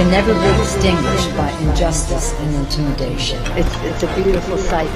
can never be extinguished by injustice and intimidation. It's a beautiful sight.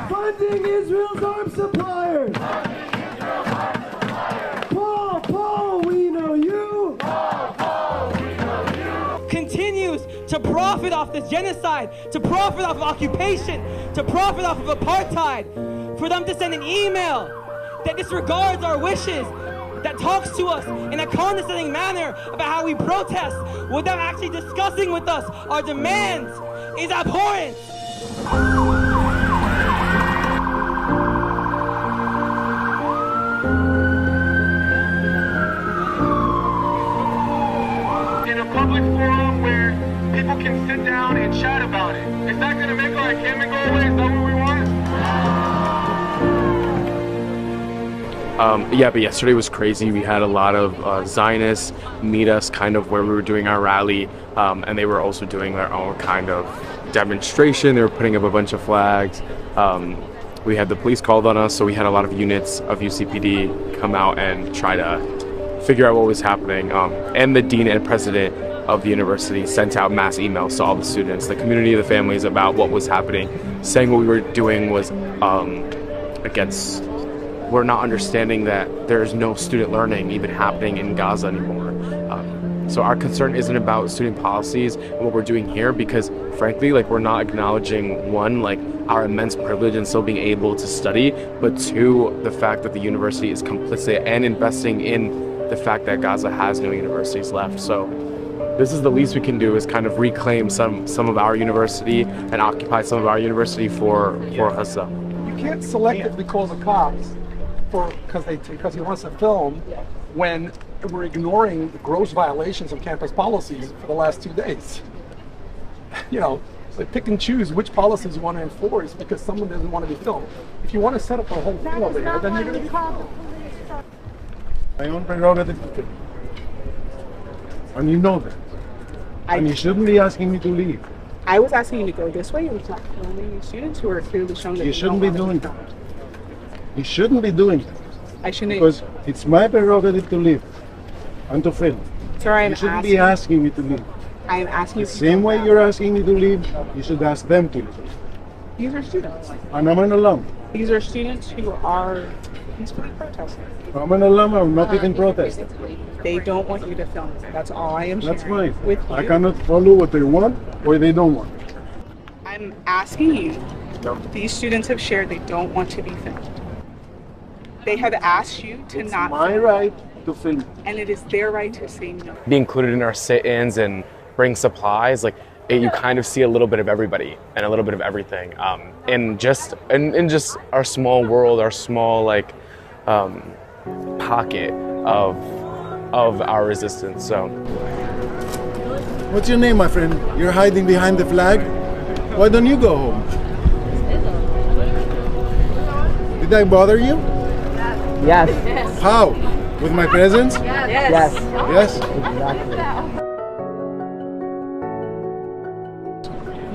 Funding Israel's arms suppliers! Paul, we know you! Continues to profit off this genocide, to profit off of occupation, to profit off of apartheid, for them to send an email that disregards our wishes, that talks to us in a condescending manner about how we protest without actually discussing with us our demands is abhorrent. In a public forum where people can sit down and chat about it. Is that going to make our encampment go away? Is that what we want? Yeah, but yesterday was crazy. We had a lot of Zionists meet us kind of where we were doing our rally, and they were also doing their own kind of demonstration. They were putting up a bunch of flags. We had the police called on us, so we had a lot of units of UCPD come out and try to figure out what was happening. And the dean and president of the university sent out mass emails to all the students, the community, the families about what was happening, saying what we were doing was against. We're not understanding that there's no student learning even happening in Gaza anymore. So our concern isn't about student policies and what we're doing here, because frankly, like, we're not acknowledging, one, like, our immense privilege in still being able to study, but two, the fact that the university is complicit and investing in the fact that Gaza has no universities left. So this is the least we can do, is kind of reclaim some of our university and occupy some of our university for Gaza. You can't selectively call the cops because he wants to film when we're ignoring the gross violations of campus policies for the last 2 days. You know, so pick and choose which policies you want to enforce because someone doesn't want to be filmed. If you want to set up a whole thing over there, then you're going to be called. My own prerogative, and you know that. And you shouldn't be asking me to leave. I was asking you to go this way. You were not filming students who are clearly showing that You shouldn't be doing that. You shouldn't be doing that. I shouldn't. Because it's my prerogative to leave and to film. Sir, You shouldn't be asking me to leave. I am asking you. The same way you're asking me to leave, you should ask them to leave. These are students. And I'm an alum. These are students who are peacefully protesting. I'm an alum, I'm not even protesting. They don't want you to film them. That's all I am sharing. That's fine. With you. I cannot follow what they want or they don't want. I'm asking you. These students have shared they don't want to be filmed. They have asked you to not. It's my right to film. And it is their right to say no. Be included in our sit-ins and bring supplies, like you kind of see a little bit of everybody and a little bit of everything, in just our small world, our small pocket of our resistance. So, what's your name, my friend? You're hiding behind the flag. Why don't you go home? Did I bother you? Yes. How? With my presence? Yes. Yes? Exactly.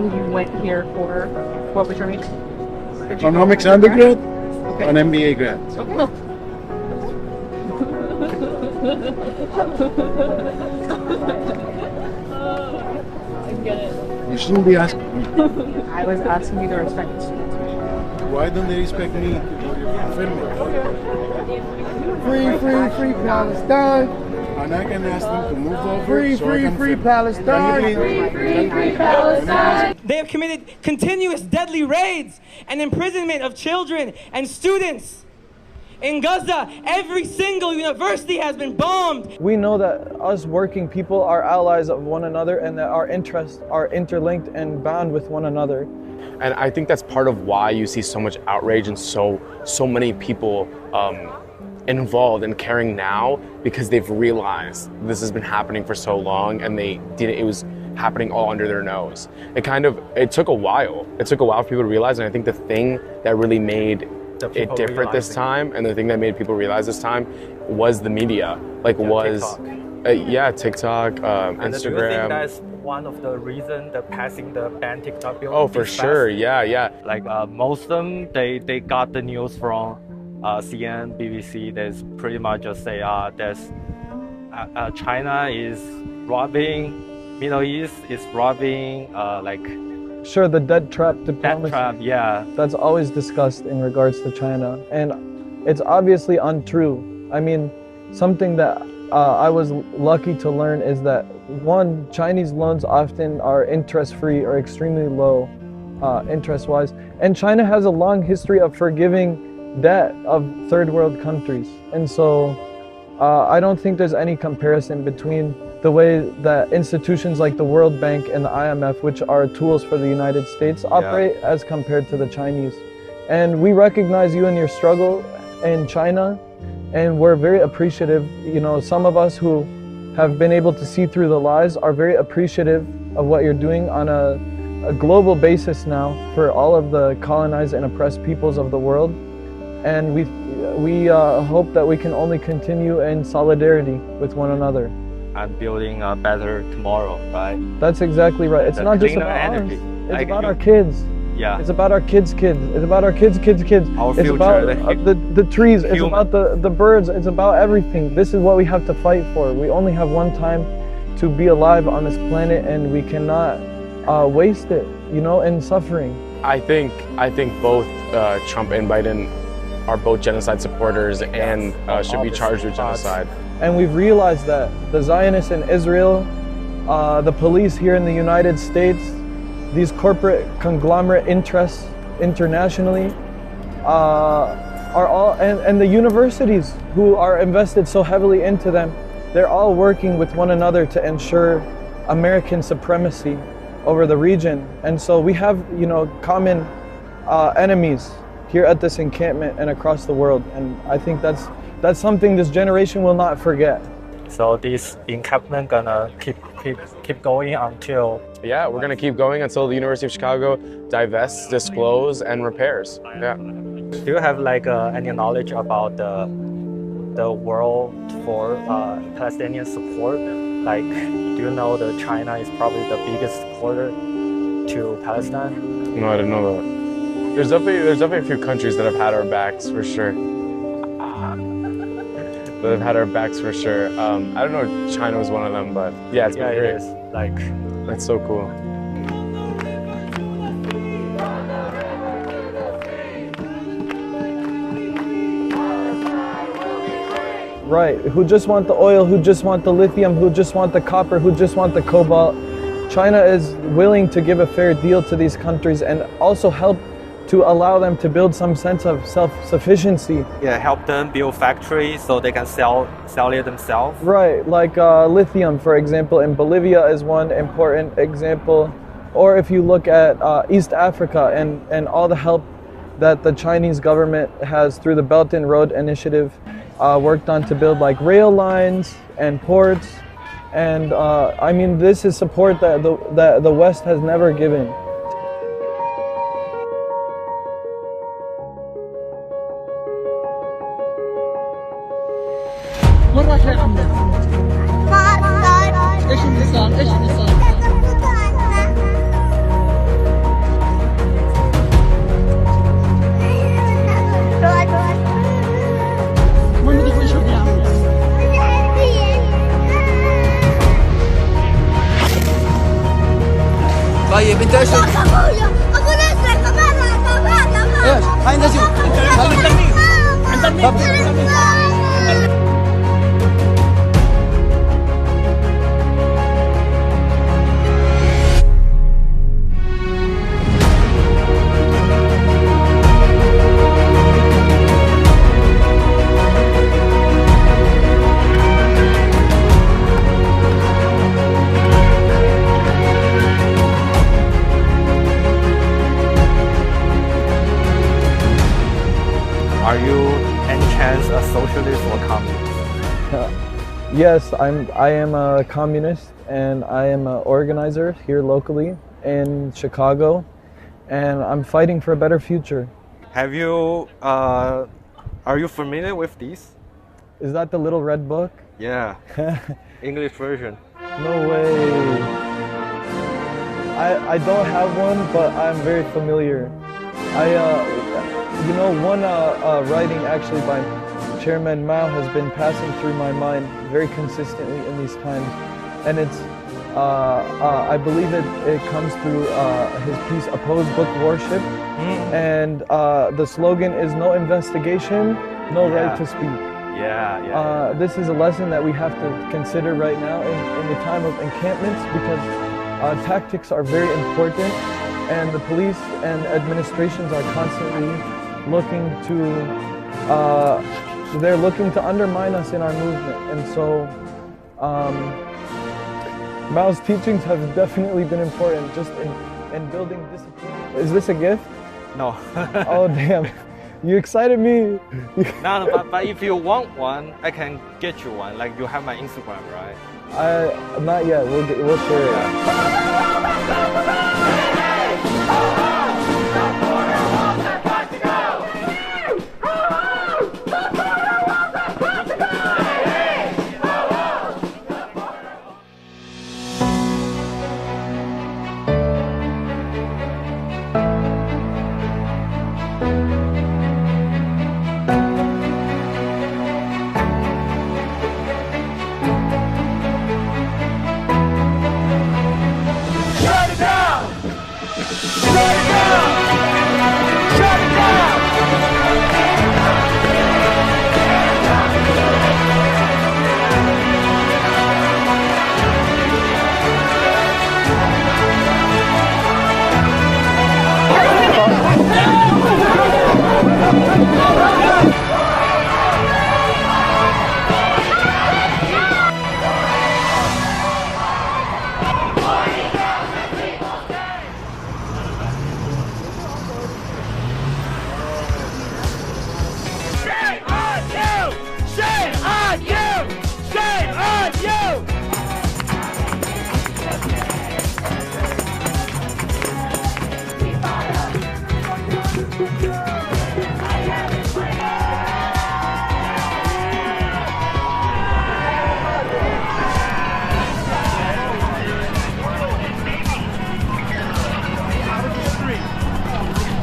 you went here for, what was your major? Did you Economics go undergrad, Okay. an MBA grad. Okay. You shouldn't be asking me. I was asking you to respect the students. Why don't they respect me? Film it. Free Palestine. And I can ask them to move over. Free Palestine. They have committed continuous deadly raids and imprisonment of children and students. In Gaza, every single university has been bombed. We know that us working people are allies of one another and that our interests are interlinked and bound with one another. And I think that's part of why you see so much outrage and so many people involved and caring now, because they've realized this has been happening for so long and it was happening all under their nose. It took a while. It took a while for people to realize, and I think the thing that really made it different this time, and the thing that made people realize this time, was the media. TikTok, And Instagram. do you think that's one of the reasons the passing the ban TikTok bill? Oh, for sure. Yeah. Like most of them, they got the news from CNN, BBC. They pretty much just say China is robbing, Middle East is robbing, Sure, the debt trap diplomacy. Debt trap, yeah. That's always discussed in regards to China. And it's obviously untrue. I mean, something that I was lucky to learn is that, one, Chinese loans often are interest-free or extremely low interest-wise. And China has a long history of forgiving debt of third world countries. And so I don't think there's any comparison between the way that institutions like the World Bank and the IMF, which are tools for the United States, operate as compared to the Chinese. And we recognize you and your struggle in China, and we're very appreciative. You know, some of us who have been able to see through the lies are very appreciative of what you're doing on a global basis now for all of the colonized and oppressed peoples of the world. And we hope that we can only continue in solidarity with one another. And building a better tomorrow, right? That's exactly right. It's not just about energy. us. It's about our kids. Yeah. It's about our kids' kids. It's about our kids' kids' kids. Our it's future, about the trees. It's human. about the birds. It's about everything. This is what we have to fight for. We only have one time to be alive on this planet, and we cannot waste it, in suffering. I think both Trump and Biden are both genocide supporters and should be charged with genocide. And we've realized that the Zionists in Israel, the police here in the United States, these corporate conglomerate interests internationally, are all, and the universities who are invested so heavily into them, they're all working with one another to ensure American supremacy over the region. And so we have, common enemies here at this encampment and across the world. And I think that's something this generation will not forget. So this encampment gonna keep going until... Yeah, we're gonna keep going until the University of Chicago divests, disclose, and repairs. Yeah. Do you have any knowledge about the world for Palestinian support? Do you know that China is probably the biggest supporter to Palestine? No, I didn't know that. There's definitely a few countries that have had our backs for sure. That have had our backs for sure. I don't know if China was one of them, but yeah, it's been great. It is. That's so cool. Right, who just want the oil, who just want the lithium, who just want the copper, who just want the cobalt. China is willing to give a fair deal to these countries and also help to allow them to build some sense of self-sufficiency. Yeah, help them build factories so they can sell it themselves. Right, like lithium, for example, in Bolivia is one important example. Or if you look at East Africa and all the help that the Chinese government has through the Belt and Road Initiative worked on to build rail lines and ports. And I mean, this is support that the West has never given. بنتاشر ايش هاي نجم عند النيل Are you any chance a socialist or communist? Yes, I am a communist, and I am an organizer here locally in Chicago, and I'm fighting for a better future. Have you are you familiar with these? Is that the little red book? Yeah. English version. No way. I don't have one, but I'm very familiar. You know, one writing actually by Chairman Mao has been passing through my mind very consistently in these times, and it's I believe it comes through his piece "Oppose Book Worship," and the slogan is "No investigation, no right to speak." This is a lesson that we have to consider right now in the time of encampments, because tactics are very important, and the police and administrations are constantly looking to they're looking to undermine us in our movement. And so Mao's teachings have definitely been important just in building discipline. Is this a gift? No. Oh damn, you excited me. No, but if you want one, I can get you one. Like, you have my Instagram, right? Not yet. We'll share it.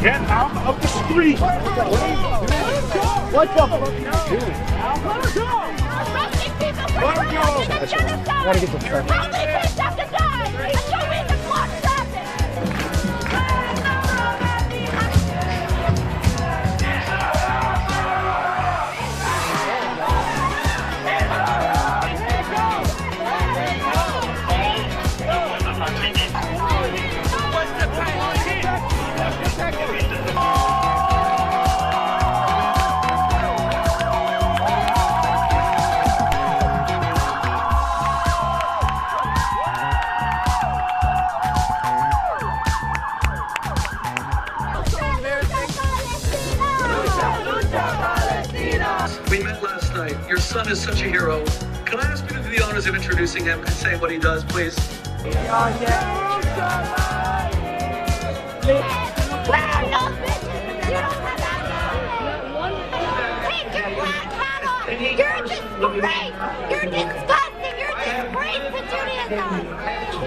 Get out of the street! What the fuck are you doing? Let her go! Let her go! Gotta get the truck. We met last night. Your son is such a hero. Can I ask you to do the honors of introducing him and saying what he does, please? You're a disgrace! You're disgusting! You're a disgrace to Judaism!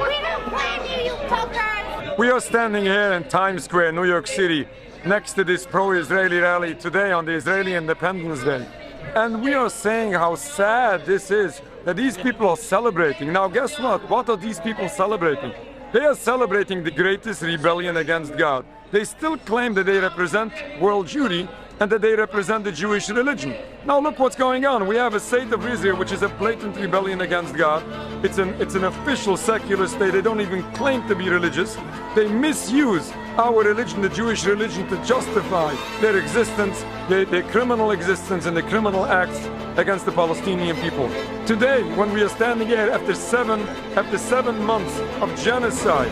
We don't blame you, you fuckers! We are standing here in Times Square, New York City, next to this pro-Israeli rally today on the Israeli Independence Day. And we are saying how sad this is, that these people are celebrating. Now guess what? What are these people celebrating? They are celebrating the greatest rebellion against God. They still claim that they represent world Jewry and that they represent the Jewish religion. Now look what's going on. We have a state of Israel which is a blatant rebellion against God. It's an official secular state. They don't even claim to be religious. They misuse our religion, the Jewish religion, to justify their existence, their criminal existence and the criminal acts against the Palestinian people. Today, when we are standing here after seven months of genocide,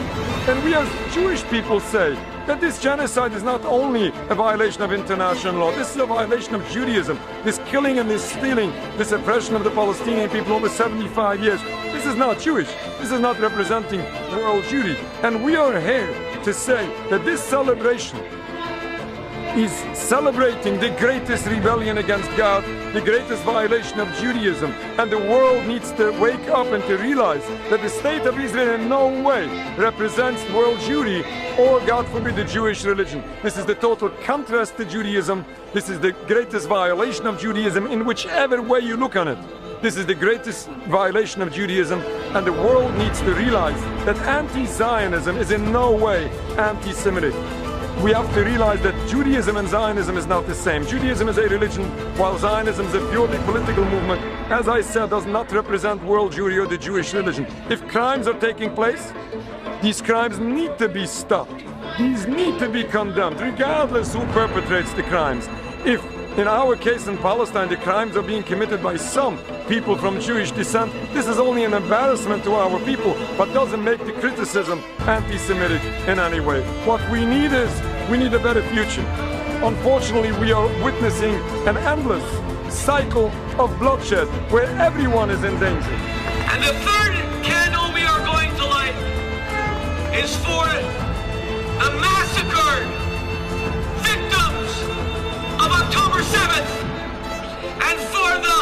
and we as Jewish people say that this genocide is not only a violation of international law, this is a violation of Judaism. This killing and this stealing, this oppression of the Palestinian people over 75 years, this is not Jewish. This is not representing world Jewry. And we are here to say that this celebration is celebrating the greatest rebellion against God, the greatest violation of Judaism, and the world needs to wake up and to realize that the state of Israel in no way represents world Jewry or, God forbid, the Jewish religion. This is the total contrast to Judaism. This is the greatest violation of Judaism in whichever way you look on it. This is the greatest violation of Judaism, and the world needs to realize that anti-Zionism is in no way anti-Semitic. We have to realize that Judaism and Zionism is not the same. Judaism is a religion, while Zionism is a purely political movement. As I said, does not represent world Jewry or the Jewish religion. If crimes are taking place, these crimes need to be stopped. These need to be condemned, regardless who perpetrates the crimes. If, in our case in Palestine, the crimes are being committed by some people from Jewish descent, this is only an embarrassment to our people, but doesn't make the criticism anti-Semitic in any way. What we need a better future. Unfortunately, we are witnessing an endless cycle of bloodshed where everyone is in danger. And the third candle we are going to light is for the massacred victims of October 7th and for the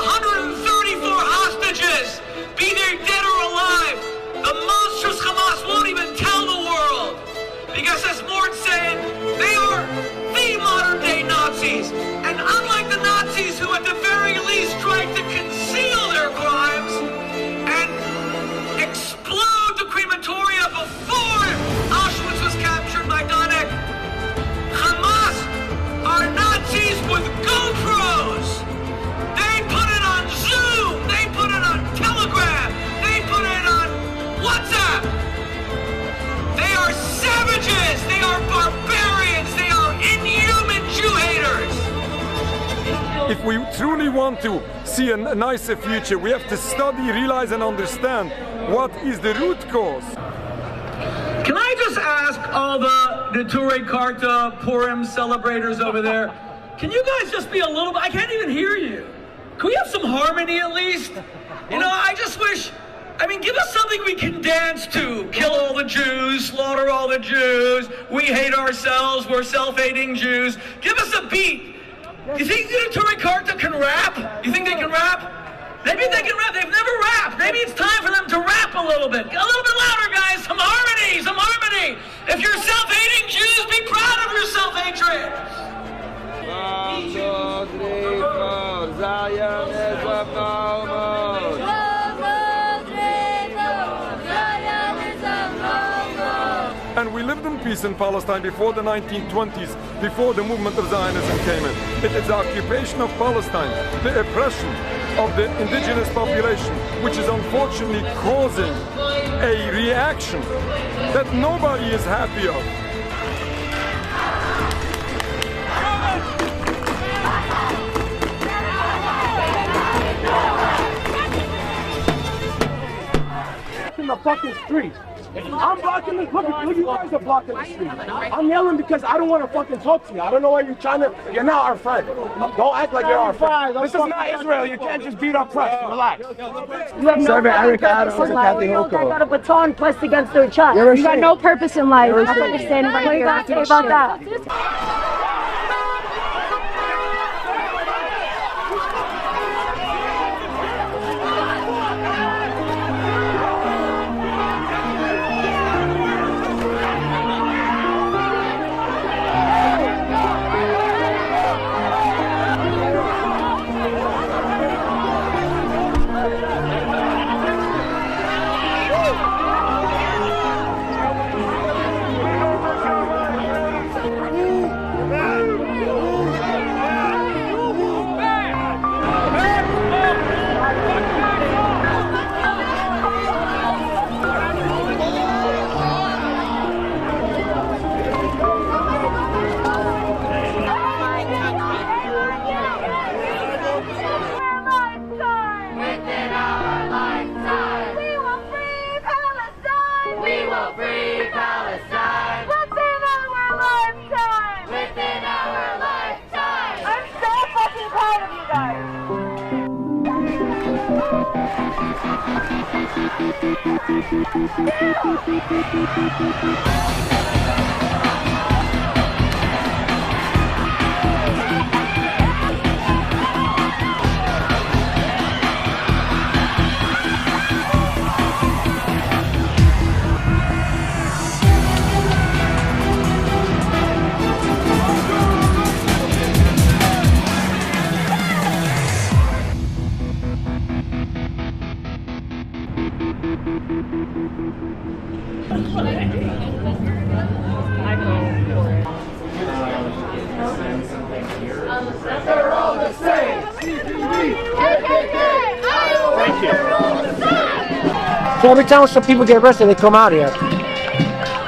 134 hostages, be they dead or alive. The monstrous Hamas won't even tell the world, because as Mort said, they are the modern day Nazis. And unlike the Nazis who at the very least tried to conceal their crimes and explode the crematoria before Auschwitz was captured by Donetsk, Hamas are Nazis with GoPros. They put it on Zoom, they put it on Telegram, they put it on WhatsApp. They are savages, they are barbarians, they are inhuman Jew haters. If we truly want to see a nicer future, we have to study, realize and understand what is the root cause. Can I just ask all the Ture Karta Purim celebrators over there, can you guys just be a little bit, I can't even hear you. Can we have some harmony at least? You know, I just wish, I mean, give us something we can dance to. Kill all the Jews, slaughter all the Jews, we hate ourselves, we're self-hating Jews. Give us a beat. You think the Ture Karta can rap? You think they can rap? Maybe they can rap. They've never rapped. Maybe it's time for them to rap a little bit. A little bit louder, guys. Some harmony, some harmony. If you're self-hating Jews, be proud of your self-hatred. And we lived in peace in Palestine before the 1920s, before the movement of Zionism came in. It is the occupation of Palestine, the oppression of the indigenous population, which is unfortunately causing a reaction that nobody is happy of. In the fucking street. I'm blocking the, look, you guys are blocking the street. I'm yelling because I don't want to fucking talk to you. I don't know why you're trying to, you're not our friend. Don't act like you're our friend. This is not Israel. You can't just beat our press. Relax. You have no Eric Adams and Kathy Holcomb. got a baton pressed against their chest. You got no purpose in life. I'm understanding right here. What you got to say about that? They're all the same. Thank you. So every time some people get arrested, they come out here.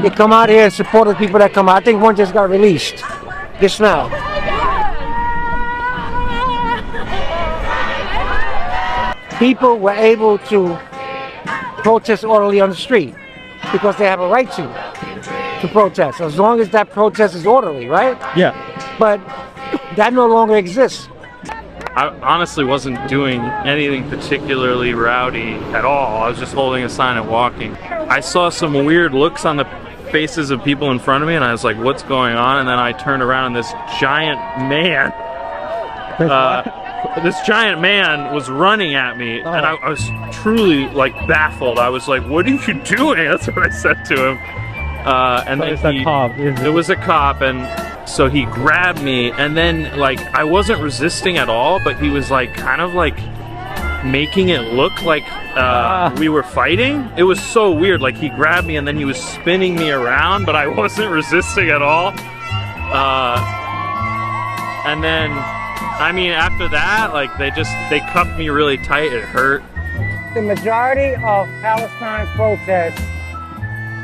They come out here and support the people that come out. I think one just got released just now. People were able to protest orderly on the street because they have a right to protest, as long as that protest is orderly, right? Yeah. But that no longer exists. I honestly wasn't doing anything particularly rowdy at all. I was just holding a sign and walking. I saw some weird looks on the faces of people in front of me, and I was like, what's going on? And then I turned around and this giant man was running at me, and I was truly like baffled. I was like, what are you doing? That's what I said to him. And then it was a cop, and so he grabbed me, and then like I wasn't resisting at all, but he was like kind of like making it look like we were fighting. It was so weird. Like he grabbed me and then he was spinning me around, but I wasn't resisting at all. And then, I mean, after that, like they cuffed me really tight. It hurt. The majority of Palestine protests,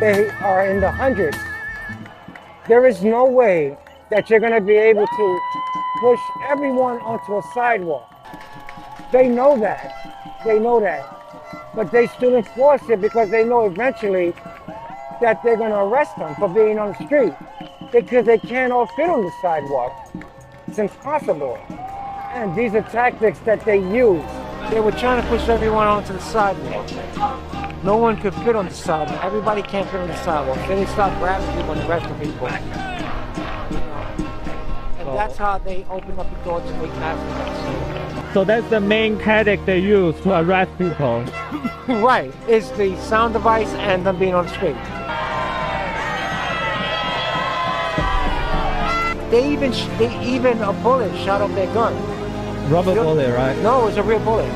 they are in the hundreds. There is no way that you're going to be able to push everyone onto a sidewalk. They know that. They know that. But they still enforce it because they know eventually that they're going to arrest them for being on the street because they can't all fit on the sidewalk. It's impossible. And these are tactics that they use. They were trying to push everyone onto the sidewalk. No one could fit on the sidewalk. Everybody can't fit on the sidewalk. Then they start grabbing people and arresting people. And that's how they open up the door to make accidents. So that's the main tactic they use to arrest people. Right. It's the sound device and them being on the street. They even a bullet shot up their gun. Rubber bullet, right? No, it was a real bullet.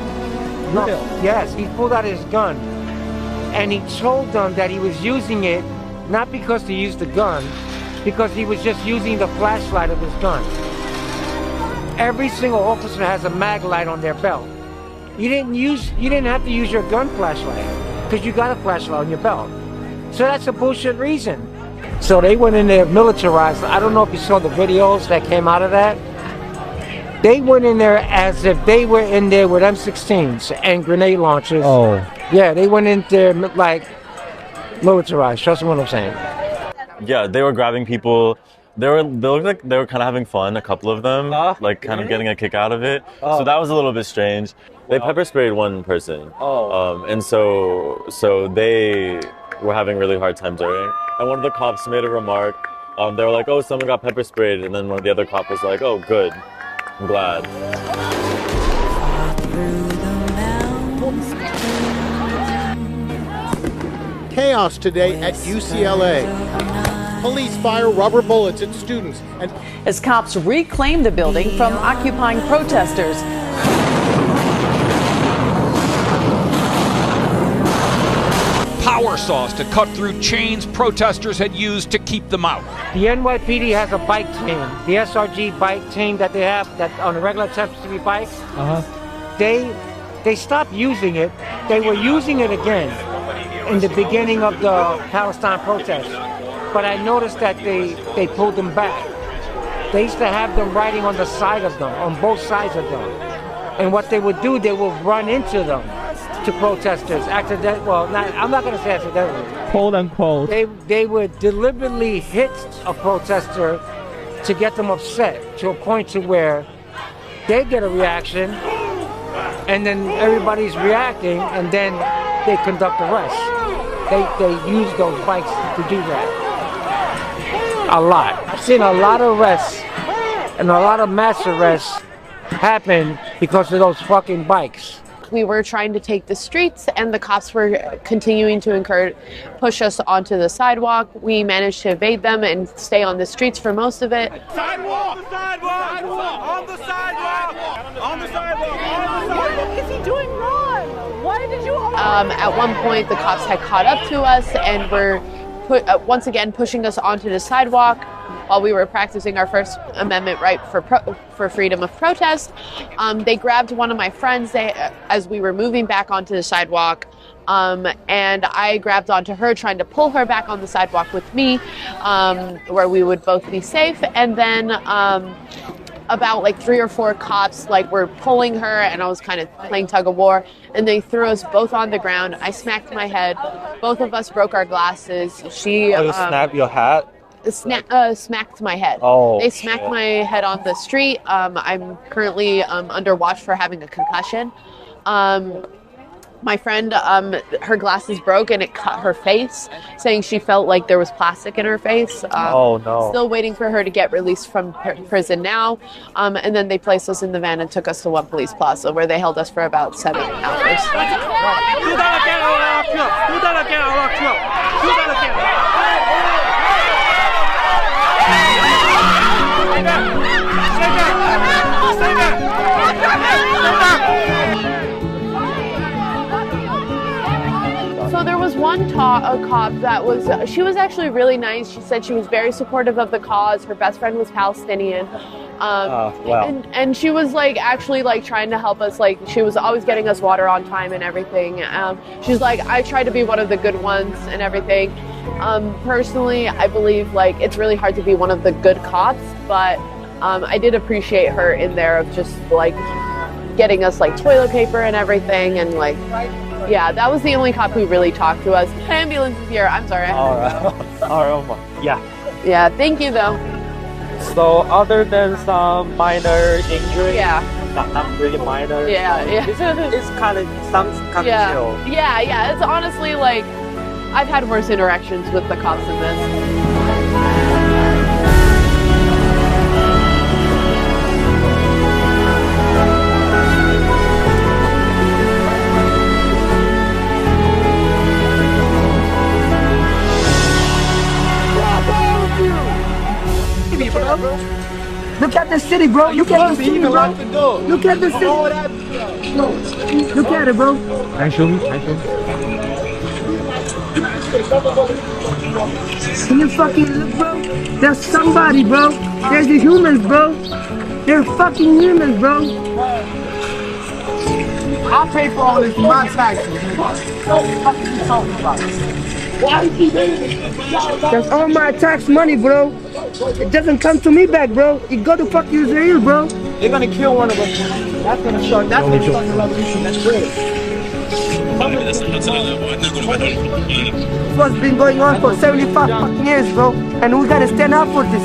Real? No, yes, he pulled out his gun. And he told them that he was using it, not because he used the gun, because he was just using the flashlight of his gun. Every single officer has a mag light on their belt. You didn't have to use your gun flashlight, because you got a flashlight on your belt. So that's a bullshit reason. So they went in there militarized. I don't know if you saw the videos that came out of that. They went in there as if they were in there with M16s and grenade launchers. Oh. Yeah, they went in there like militarized. Trust me what I'm saying. Yeah, they were grabbing people. They looked like they were kind of having fun, a couple of them, like kind of getting a kick out of it. So that was a little bit strange. They pepper sprayed one person. And so they were having a really hard time during. And one of the cops made a remark. They were like, oh, someone got pepper sprayed. And then one of the other cops was like, oh, good. I'm glad. Chaos today at UCLA. Police fire rubber bullets at students as cops reclaim the building from occupying protesters. Power saws to cut through chains protesters had used to keep them out. The NYPD has a bike team, the SRG bike team that they have that on the regular Temple City bikes. They stopped using it. They were using it again in the beginning of the Palestine protests. But I noticed that they pulled them back. They used to have them riding on the side of them, on both sides of them. And what they would do, they would run into them, to protesters. I'm not going to say accidentally. Quote unquote. They would deliberately hit a protester to get them upset to a point to where they get a reaction and then everybody's reacting and then they conduct arrests. They use those bikes to do that. A lot. I've seen a lot of arrests and a lot of mass arrests happen because of those fucking bikes. We were trying to take the streets, and the cops were continuing to push us onto the sidewalk. We managed to evade them and stay on the streets for most of it. Sidewalk! On the sidewalk! On the sidewalk! On the sidewalk! What is he doing wrong? Why did you? At one point, the cops had caught up to us and were once again pushing us onto the sidewalk while we were practicing our First Amendment right for freedom of protest. They grabbed one of my friends as we were moving back onto the sidewalk, and I grabbed onto her, trying to pull her back on the sidewalk with me, where we would both be safe. And then about like 3 or 4 cops were pulling her, and I was kind of playing tug of war, and they threw us both on the ground. I smacked my head. Both of us broke our glasses. She snapped your hat? Smacked my head. Oh, they smacked my head on the street. I'm currently under watch for having a concussion. My friend, her glasses broke and it cut her face, saying she felt like there was plastic in her face. Oh no. Still waiting for her to get released from prison now. And then they placed us in the van and took us to One Police Plaza, where they held us for about 7 hours. So there was one cop that she was actually really nice. She said she was very supportive of the cause. Her best friend was Palestinian. Wow. And she was actually trying to help us. She was always getting us water on time and everything. She's like, I try to be one of the good ones and everything. Personally, I believe it's really hard to be one of the good cops, but I did appreciate her in there of just getting us toilet paper and everything, and yeah, that was the only cop who really talked to us. Ambulance is here. I'm sorry. All right. Yeah. Yeah. Thank you though. So other than some minor injury, yeah, not really minor. Yeah. It's kind of chill. Yeah. It's honestly I've had worse interactions with the cops than this. Look at the city, bro. Look at the city, bro. Look at the city. Look at it, bro. Show me. Can you fucking look, bro? There's somebody, bro. There's the humans, bro. They're fucking humans, bro. I'll pay for all this in my taxes. What the fuck are you talking about? That's all my tax money, bro. It doesn't come to me back, bro. It go to fuck Israel, bro. They're gonna kill one of us. That's gonna start. That's gonna start the revolution. That's good. This was been going on for 75 fucking years, bro. And we gotta stand up for this.